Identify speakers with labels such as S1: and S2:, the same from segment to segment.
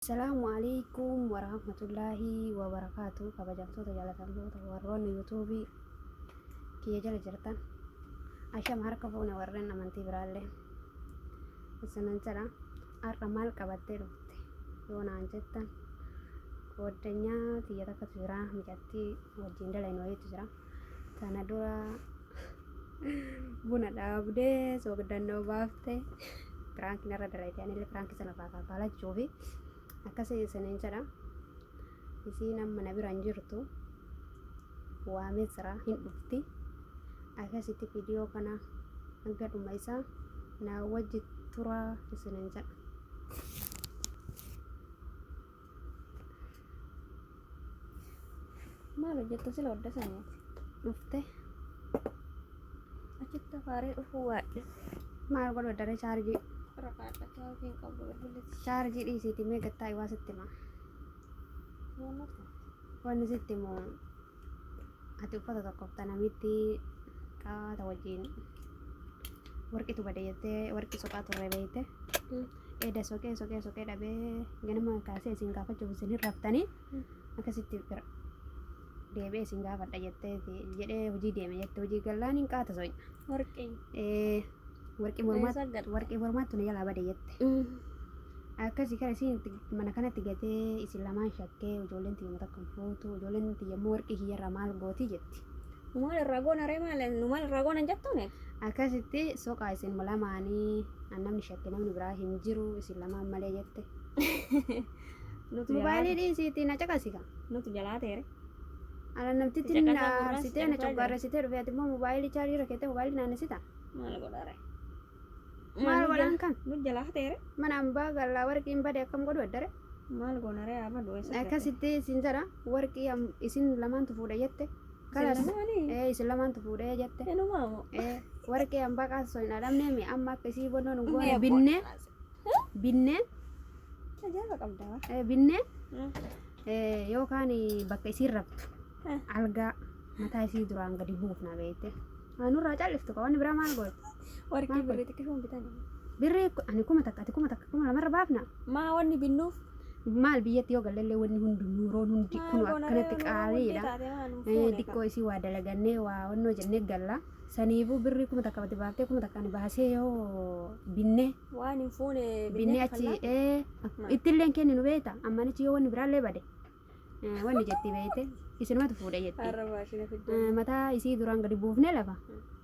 S1: Assalamualaikum warahmatullahi wabarakatuh. Kabajamtoota jaalatamtoota warroonni yuutuubii kiyya jala jirtan asham harka fuune warreen amantii biraallee isinan jedha har'a maal qabattee dhufte yoo naan jettan waddanyaa tiyya takkatu jira mijattii wajjin dalaynu wayiitu jira tana dura buna dhaabdee soogdannoo baaftee piraankiin irra dalayte anillee piraankii sana faakaalachuufi akkasii isiniin jedha isiin amma na biraan jirtu waamee jira hin dhufti akkasitti viidiyoo kana hanga dhuma isaa na wajji turaa isiniin jedha.
S2: Maal hojjetta sila wadda saniiti
S1: dhufte
S2: achitti afaaree dhufuu waadhe
S1: maal godhu daree chaarjii
S2: rakaadha chaarjiin qabdu bilbilatti
S1: chaarjii dhiisiiti mee gattaa iwaa sitti maa wanni sitti moo ati uffata tokko namitti qaata wajjin warqitu bade jettee warqi soqaa turre beeyte eeda soqee dhabee ganama kaasee isin gaafachuuf isin hin raftanii akkasitti bira deebee isin gaafadha jettee jedhee hojii deeme jette hojii gallaan hin qaata soqi warqii mormaattu na jalaa bade jette akkasii kana isin mana kanatti gatee isin lamaan shakkee ijoolleen tiyya takkan fuutu ijoolleen tiyya immoo warqii kiyyarraa maal gootii jetti.
S2: Maal irraa goona ree maal irraa goona jettuune
S1: akkasitti soqaa isin lamaanii namni shakke namni biraa hin jiru isin lamaan malee jette. Mobaayilii dhiisiitii na caqasika
S2: nuti jalaa teere
S1: ala namtitti sitee na coggaarresitee dhufee ati immoo mobaayilii chaarjii rakkettee mobaayilii naannesita
S2: maal godha ree
S1: maal godhaan kan
S2: nuti jalaa teere
S1: mana ambaa gallaa warqiin bade akkam godhu addare
S2: maal goona ree ama du'eessa
S1: akkasitti isin jedha warqii isin lamaantu fuudha jette kalas isin lamaantu fuudhee jette warqii ambaa qaasoo hin adamne mi amma akka isii bonnoon goone binnee
S2: ajaa'iba qabda
S1: binnee yookaan bakka isiin rabtu algaa mataa isii duraan gadi buufna beekte nurraa calliftu qabanni biraa maal godhu
S2: warqii birrii xiqqishuun bitanii
S1: birrii ani kuma takka kuma lamarra baafna
S2: maa wanni binnuuf
S1: maal biyyatti yoo galleellee wanni hundi nuuroon hundi kun akkanatti qaaliidha xiqqoo isii waa dalagannee waa wannoo jennee galla saniifuu birrii kuma takka bati baaftee kuma takka ani baasee yoo binnee
S2: waan hin fuune
S1: binnee achi ittilleen kenni nu beeta ammanichi yoo wanni biraallee bade wanni jetti beete isinumatu fuudhe jetti mataa isii duraan gadi buufnee lafa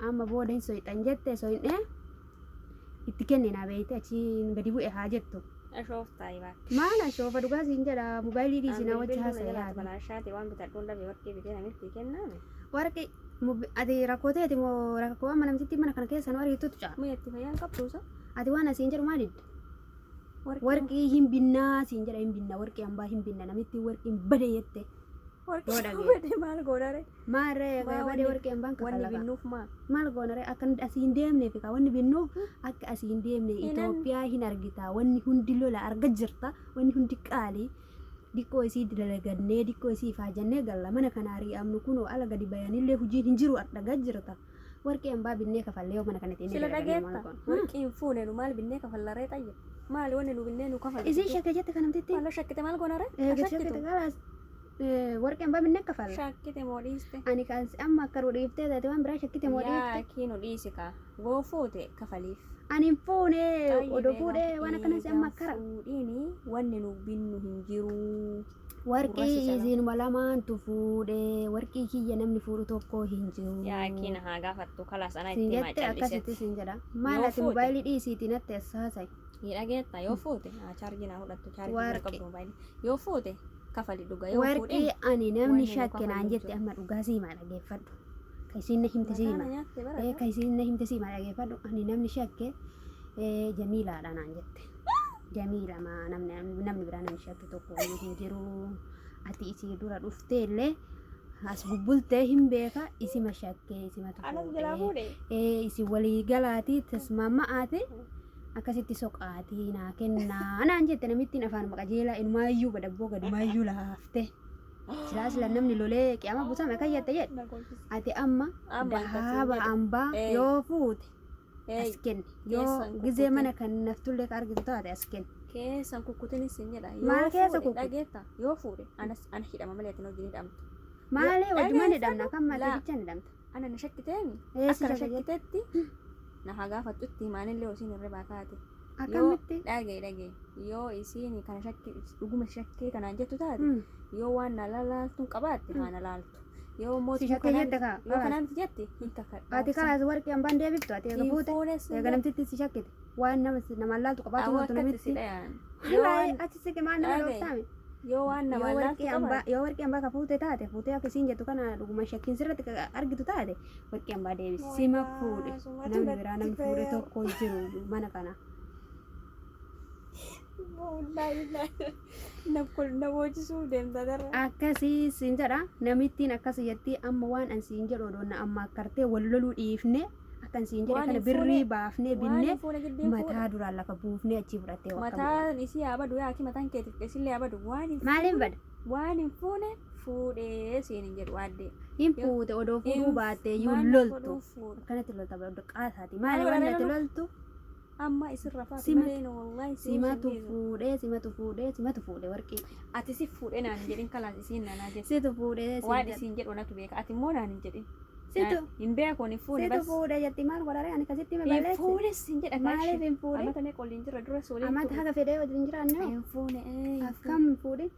S1: amma booda hin soyxan jette soyxee itti kennina beete achiin gadi bu'e haa jettu.
S2: Ashooftaa ibaa
S1: maal ashoofa dhugaa siin jedha mobaayilii dhiisinaa wajji
S2: haasa'aa balaashaati waan bitadhuun dhabe warqii bitee namitti kenname
S1: warqii ati rakkooteeti moo rakkoo amma namtitti mana kana keessa nu ariitutu caa
S2: mi'atti fayyaan qabduusa
S1: ati waan asiin jedhu maalidda warqii hin binnaa siin jedha hin binna warqii hambaa hin binna namitti warqiin bade jette
S2: warqii maal goonare
S1: maarree bade warqii hambaan
S2: wanni binnuuf
S1: maal goonare akka asiin deemneef ka wanni binnuuf akka asiin deemne Itoophiyaa hin argita wanni hundi lola arga jirta wanni hundi qaalii dikkoo isii dalagannee dikkoo isii faajannee galla mana kana ari'amnu kunoo ala gadi bayanillee hojiin hin jiru arga jirta warqii hambaa binnee kafallee mana kanatti
S2: sila dhageetta warqiin fuune nu maal binnee kafallaree xayye maal wanni nu binnee nu kafalle
S1: isin shakke jette kanamtitti
S2: maal shakkite maal goonare
S1: shakkite galas warqii hambaa binnee kafalla
S2: shakkite moo dhiiste
S1: ani kan amma akka dhiiftee taate waan biraa shakkite moo dhiifte
S2: kiinu dhiisi ka goo fuute kafaliif
S1: ani fuune odoo fuudhee waan akkanas amma akkara
S2: fuudhiini wanni nu binnu hin jiru
S1: warqii isinuma lamaantu fuudhee warqii kiyya namni fuudhu tokko hin jiru
S2: yaa kiina haa gaafattu kalas ana itti maa callise
S1: akkasitti sin jedha maal ati mobaayilii dhiisiitii natti assaasay
S2: dhageetta yoo fuute chaarjii naa fudhattu chaarjii qabdu mobaayilii yoo fuute kafali dhuga yoo fuudhe
S1: warqii ani namni shakke naan jette amma dhugaa siimaa dhageeffadhu kaisiin na himte siimaa kaisiin na himte siimaa dhageeffadhu ani namni shakke jamiilaadha naan jette jamiila maa namni biraa namni shakke tokko hin jiru ati isii dura dhufteellee as bubbultee hin beeka isima shakkee isimatu fuudhee isi walii galaatii tasmaama'aati akkasitti soqaatii naa kennaa naan jette namittiin afaan maqajeelaa inumaayyuu badabboo gadumaayyuu laafte silaasila namni lolee qiyama busame kayyette jedhe ati amma dahaaba ambaa yoo fuute asken yo gize mana kan naftullee ka argitu taate asken
S2: Keessan kukkutinis hin jedha.
S1: Maal keessa kukkute?
S2: Dhageetta yoo fuudhe ana hidhama malee ati wajjin hidhamtu.
S1: Maalee wajjumaan hidhamna kan malee bicha hidhamta.
S2: Ana na shakkiteemi.
S1: Eessi
S2: Akka na
S1: shakkite?
S2: shakkitetti na haa gaafattutti maanillee isiin irra kaate.
S1: Akkamitti?
S2: Dhagee yoo isiin kana shakkii dhuguma shakkee kanaan jettu taate yoo waan na laaltuun qabaatte haa na laaltu. Yoo mootii
S1: shakkee jette kaa?
S2: yoo kanaan jette hin kakadha.
S1: Ati kalaas warqee hambaan deebiftu ati eega fuute eega namtitti si shakkite waan nama laaltu qabaatu gootu namitti. Wallahi achi siqe maal nama dhooftaame?
S2: Yoo waan nama laaltu qabaate.
S1: Yoo warqee hambaa ka fuute taate fuutee akka isiin jettu kana dhuguma shakkiin sirratti argitu taate warqee hambaa deebisi. Sima fuudhe namni biraa namni fuudhe tokko jiru mana kana.
S2: Namoochisuu deemta darra.
S1: Akkasii siin jedha namittiin akkas jetti amma waan an siin jedhu odoonna amma akkartee wal loluu dhiifne akkan siin jedhe kana birrii baafnee binne mataa duraan lafa buufnee achi fudhattee wakka
S2: mataan isii yaabadu yaaki mataan keetiif isillee yaabadu
S1: maaliin bada
S2: waan hin fuune fuudhee siin hin jedhu waaddee
S1: hin fuute odoo fuudhuu baattee iyyuu loltu akkanatti lolta badda qaasaati maali waan natti loltu
S2: amma isirra faati malee no wallahi
S1: simatu fuudhee warqii
S2: ati si fuudhee naan hin jedhin kalaas isiin naanaa jette
S1: situ fuudhee
S2: waan isiin jedhu natu beeka ati immoo naan hin jedhin
S1: situ
S2: hin beekoon hin fuune
S1: situ fuudhee jetti maal godhare ani kasitti me balleessi
S2: hin fuune sin jedha
S1: maaliif hin fuudhe
S2: amata mee qolliin jira dura soolii
S1: amata haga fedhee wajjin jiraanne
S2: hin fuune
S1: akkam fuudhe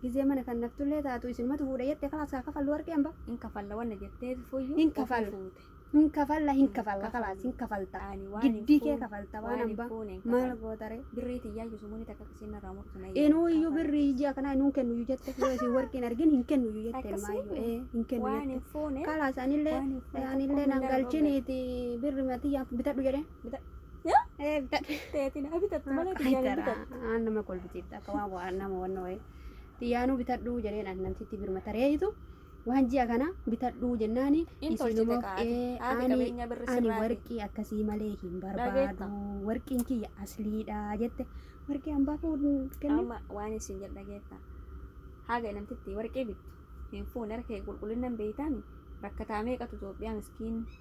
S1: gizee mana kan naftullee taatu isin matu fuudhe jette kalaas haa kafallu warqee hamba
S2: hin kafalla wanna jettee fuyyuu
S1: hin kafalla hin kafalla kalaas hin kafalta giddii kee kafalta waan hamba maal gootare
S2: birrii tiyyaayu sumuuni takka kisiin irraa murtu na
S1: inuu iyyuu birrii ijaa kanaa inuun kennu iyyuu jette yoo isin warqeen argin hin kennu iyyuu jette ilmaayyuu hin kennu
S2: waan hin
S1: jette
S2: fuune
S1: kalaas anillee nan galchiniiti birri matiyyaa bitadhu jedhee bitadhu
S2: teetina bitattu malee tiyyaan bitattu
S1: aan nama kolbisiifta akka waan nama wanna wayi xiyyaanuu bitadhuu jedheen an namtitti birma tareeyitu waan ji'a kana bitadhuu jennaani isinumaaf ani warqii akkasii malee hin barbaadu warqiin kiyya asliidha jette warqii hambaa fuudhu kennu
S2: amma waan isin jedha dhageetta haga namtitti warqee bittu hin fuune harkee qulqullinnan beeytaami rakkataa meeqatu Itoophiyaa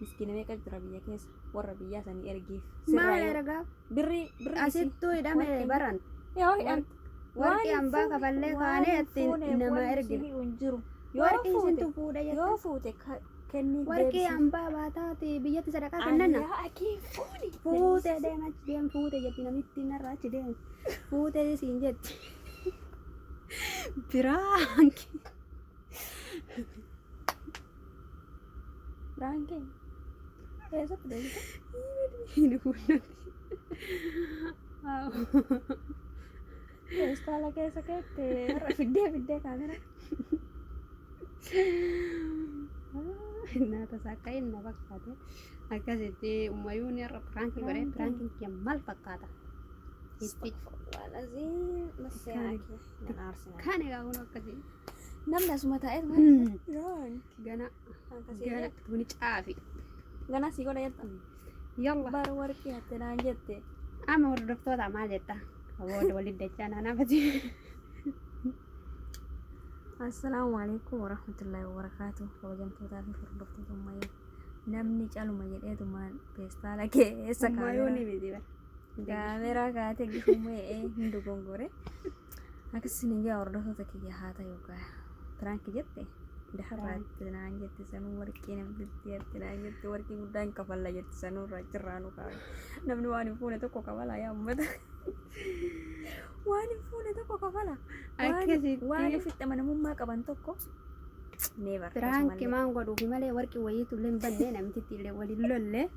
S2: miskiina meeqa jira biyya keessa warra biyyaa sanii ergiif
S1: maal ergaa
S2: birrii
S1: asittuu hidhame baran
S2: yoo hidhan
S1: warqii hambaa kafallee kaanee ittiin nama ergina
S2: jiru
S1: warqii isintu fuudha jette
S2: yoo fuute kennii
S1: warqii hambaa baataati biyyatti sadaqaa kennanna
S2: akii fuuni
S1: fuute deem achi deem fuute jetti namitti narra achi deem fuute siin jetti biraanki
S2: Rangkeng. Eesatti deemte?
S1: Hin fuudhati.
S2: Keestaala keessa keette har'a fiddee kaamera.
S1: Nyaata sakka inni fakkaate akkasitti ummayyuun irra piraankii godhee piraankiin kiyya maal fakkaata? Kan egaa kun akkasii.
S2: Namni asuma taa'ee
S1: gana tuni caafi
S2: gana si godha jetta
S1: yalla
S2: bara warqii hatte naan jette
S1: ama hordoftoota maal jetta booda waliin dachaa naanafati
S2: assalaamu alaikum warahmatullahi wabarakatuh kabajamtootaa fi hordoftoota ummayyuu namni caluma jedheetumaan feestaala keessa kaameraa kaatee gifumee hin dogongore akkasiin ijaa hordoftoota kiyya haa ta'u yookaan piraanki jette daharraatti naan jette sanuu warqii namtitti jette naan jette warqii guddaa hin kafalla jette sanuu irraa jirraanu kaa'e namni waan hin fuune tokko kafala yaa ummata waan hin fuune tokko kafala waan ofitti amanamummaa qaban tokko neevar
S1: piraanki maan godhuufi malee warqii wayiitu illee hin bannee namtitti illee waliin lolle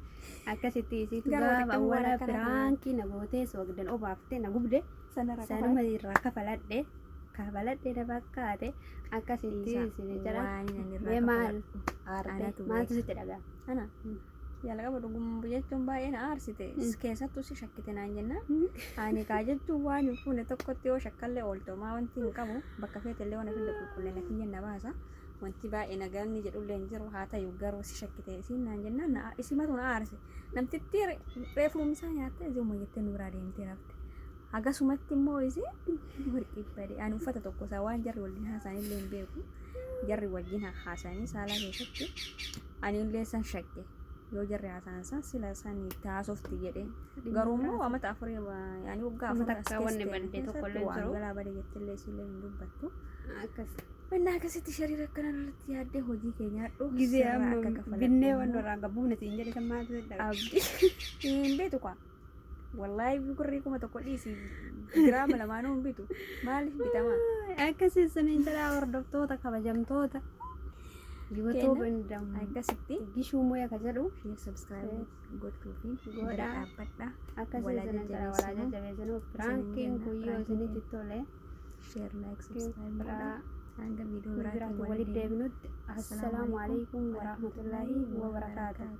S1: akkasitti isiitu gaafa wala piraanki na gootee soogdan obaaftee na gubde sanuma irraa kafaladhe na fakkaate akkasitti isin jira mee maal aarte maaltu sitti dhagaa
S2: ana yaala qaba dhugumbu jechuun baay'ee na aarsite keessattuu si shakkite naan jenna ani kaa jechuun waan hin fuune tokkotti yoo shakkallee ooltomaa wanti hin qabu bakka feetellee waan afillee qulqullina kiyya na baasa wanti baay'ee nagaan jedhullee hin jiru haa ta'u garuu si shakkite isin naan jenna isimatu na aarse namtitti reefuu misaa nyaatte ijoomma jettee nu biraa deemtee rafte akkasumatti immoo isi warqii badee ani uffata tokko isaa waan jarri waliin haasa'an illee hin beeku jarri wajjin haasa'anii saalaa keessatti ani illee san shakke yoo jarri haasa'an sila isaanii taasofti jedhee garuu immoo amata afurii yaani waggaa afurii
S1: takka wanni badde tokko illee
S2: waan
S1: jiru.
S2: galaa badee jettillee sillee hin dubbattu.
S1: Akkas.
S2: Wanna akkasitti shariira akkana irratti yaaddee hojii keenya hadhuu
S1: Gizee amma binnee waan irraa gabuun isin jedhe kan maatu
S2: abdii hin beetu kwa wallahi gurrii kuma tokko dhiisi giraama lamaanuu hin bitu maaliif bitama
S1: akkasii saniin jala hordoftoota kabajamtoota YouTube indam
S2: akkasitti
S1: gishuu moya ka jedhu
S2: share subscribe godhuu fi
S1: Godhaa.
S2: dhaabbadha
S1: akkasii sanan jala walaa jajjabeessanu piraankiin kuyyoo isinitti tole
S2: share like subscribe godhaa hanga viidiyoo
S1: biraatti
S2: biraatiin
S1: walitti deebinutti assalaamu alaikum warahmatullaahi wabarakaatuh.